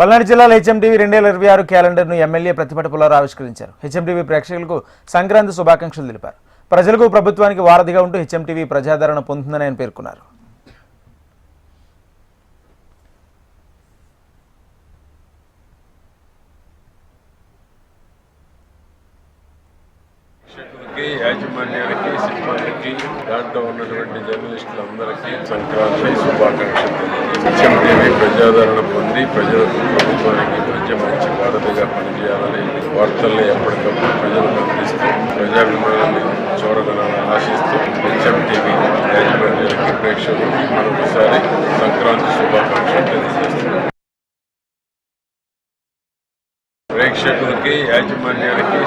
పల్నాడు జిల్లాలో HMTV 2026 క్యాలెండర్ను MLA ప్రతిభట Pullarao ఆవిష్కరించారు. HMTV ప్రేక్షకులకు సంక్రాంతి శుభాకాంక్షలు తెలిపారు. ప్రజలకు ప్రభుత్వానికి వారధిగా ఉంటూ హెచ్ఎంటీవీ ప్రజాదరణ పొందుతుందని ఆయన పేర్కొన్నారు. యాజమాన్యానికి సిబ్బందికి దాంట్లో ఉన్నటువంటి జర్నలిస్టులందరికీ సంక్రాంతి శుభాకాంక్షలు. హెచ్ఎంటీవీ ప్రజాదరణ పొంది ప్రజలకు ప్రభుత్వానికి మధ్య మంచి వారధిగా పనిచేయాలని వార్తల్ని ఎప్పటికప్పుడు ప్రజలకు అందిస్తూ ప్రజాభిమానాన్ని చూరగలని ఆశిస్తూ హెచ్ఎంటీవీ యాజమాన్యానికి ప్రేక్షకులకి మరొకసారి సంక్రాంతి శుభాకాంక్షలు తెలియజేస్తున్నారు. ప్రేక్షకులకి యాజమాన్యానికి